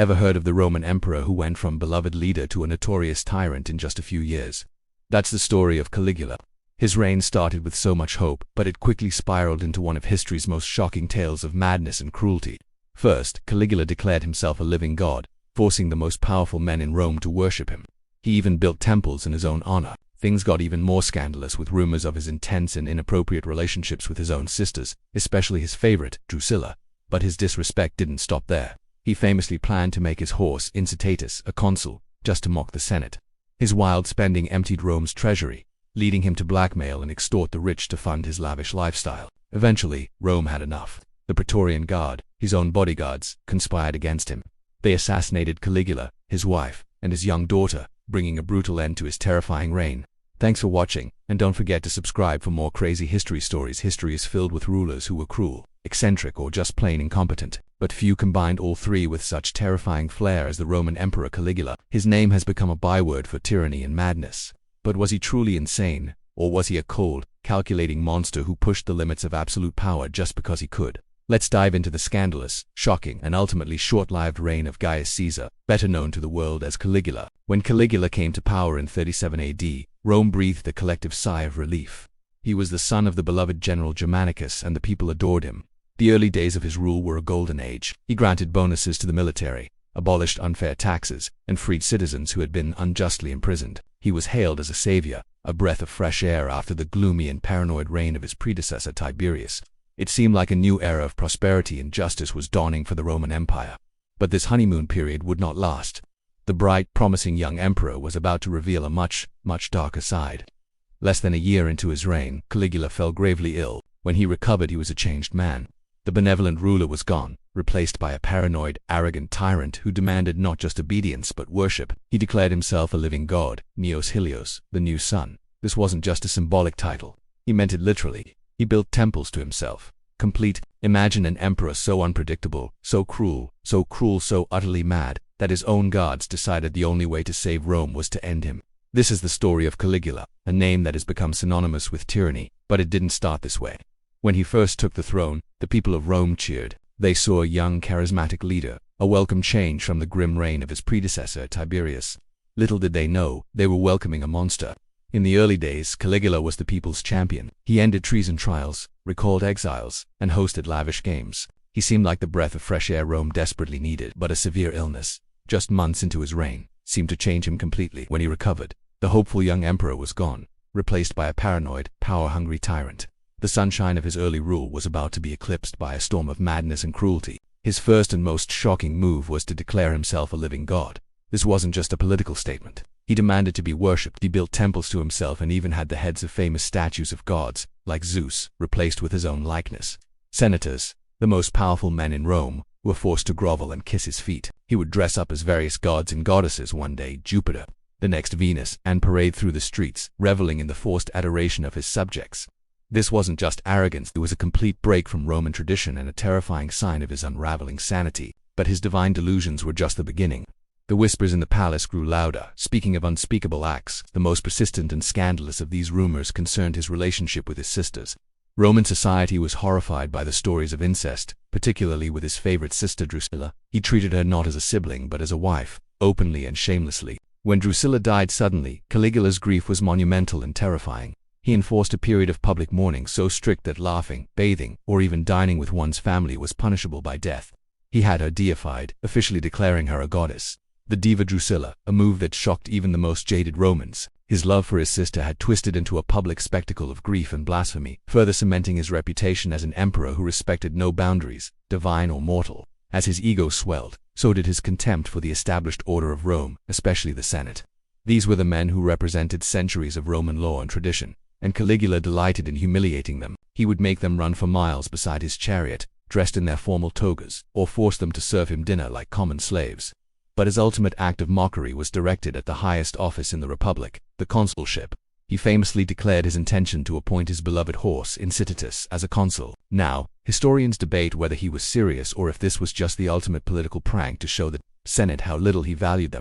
Ever heard of the Roman emperor who went from beloved leader to a notorious tyrant in just a few years? That's the story of Caligula. His reign started with so much hope, but it quickly spiraled into one of history's most shocking tales of madness and cruelty. First, Caligula declared himself a living god, forcing the most powerful men in Rome to worship him. He even built temples in his own honor. Things got even more scandalous with rumors of his intense and inappropriate relationships with his own sisters, especially his favorite, Drusilla. But his disrespect didn't stop there. He famously planned to make his horse, Incitatus, a consul, just to mock the Senate. His wild spending emptied Rome's treasury, leading him to blackmail and extort the rich to fund his lavish lifestyle. Eventually, Rome had enough. The Praetorian Guard, his own bodyguards, conspired against him. They assassinated Caligula, his wife, and his young daughter, bringing a brutal end to his terrifying reign. Thanks for watching, and don't forget to subscribe for more crazy history stories. History is filled with rulers who were cruel, eccentric, or just plain incompetent, but few combined all three with such terrifying flair as the Roman Emperor Caligula. His name has become a byword for tyranny and madness. But was he truly insane, or was he a cold, calculating monster who pushed the limits of absolute power just because he could? Let's dive into the scandalous, shocking, and ultimately short-lived reign of Gaius Caesar, better known to the world as Caligula. When Caligula came to power in 37 AD, Rome breathed a collective sigh of relief. He was the son of the beloved general Germanicus, and the people adored him. The early days of his rule were a golden age. He granted bonuses to the military, abolished unfair taxes, and freed citizens who had been unjustly imprisoned. He was hailed as a savior, a breath of fresh air after the gloomy and paranoid reign of his predecessor Tiberius. It seemed like a new era of prosperity and justice was dawning for the Roman Empire. But this honeymoon period would not last. The bright, promising young emperor was about to reveal a much darker side. Less than a year into his reign, Caligula fell gravely ill. When he recovered, he was a changed man. The benevolent ruler was gone, replaced by a paranoid, arrogant tyrant who demanded not just obedience but worship. He declared himself a living god, Neos Helios, the new sun. This wasn't just a symbolic title. He meant it literally. He built temples to himself. Complete. Imagine an emperor so unpredictable, so cruel, so utterly mad, that his own gods decided the only way to save Rome was to end him. This is the story of Caligula, a name that has become synonymous with tyranny, but it didn't start this way. When he first took the throne, the people of Rome cheered. They saw a young, charismatic leader, a welcome change from the grim reign of his predecessor, Tiberius. Little did they know, they were welcoming a monster. In the early days, Caligula was the people's champion. He ended treason trials, recalled exiles, and hosted lavish games. He seemed like the breath of fresh air Rome desperately needed, but a severe illness, just months into his reign, seemed to change him completely. When he recovered, the hopeful young emperor was gone, replaced by a paranoid, power-hungry tyrant. The sunshine of his early rule was about to be eclipsed by a storm of madness and cruelty. His first and most shocking move was to declare himself a living god. This wasn't just a political statement. He demanded to be worshipped. He built temples to himself and even had the heads of famous statues of gods, like Zeus, replaced with his own likeness. Senators, the most powerful men in Rome, were forced to grovel and kiss his feet. He would dress up as various gods and goddesses, one day Jupiter, the next Venus, and parade through the streets, reveling in the forced adoration of his subjects. This wasn't just arrogance, it was a complete break from Roman tradition and a terrifying sign of his unraveling sanity. But his divine delusions were just the beginning. The whispers in the palace grew louder, speaking of unspeakable acts. The most persistent and scandalous of these rumors concerned his relationship with his sisters. Roman society was horrified by the stories of incest, particularly with his favorite sister Drusilla. He treated her not as a sibling but as a wife, openly and shamelessly. When Drusilla died suddenly, Caligula's grief was monumental and terrifying. He enforced a period of public mourning so strict that laughing, bathing, or even dining with one's family was punishable by death. He had her deified, officially declaring her a goddess. The diva Drusilla, a move that shocked even the most jaded Romans. His love for his sister had twisted into a public spectacle of grief and blasphemy, further cementing his reputation as an emperor who respected no boundaries, divine or mortal. As his ego swelled, so did his contempt for the established order of Rome, especially the Senate. These were the men who represented centuries of Roman law and tradition, and Caligula delighted in humiliating them. He would make them run for miles beside his chariot, dressed in their formal togas, or force them to serve him dinner like common slaves. But his ultimate act of mockery was directed at the highest office in the Republic, the consulship. He famously declared his intention to appoint his beloved horse, Incitatus, as a consul. Now, historians debate whether he was serious or if this was just the ultimate political prank to show the Senate how little he valued them.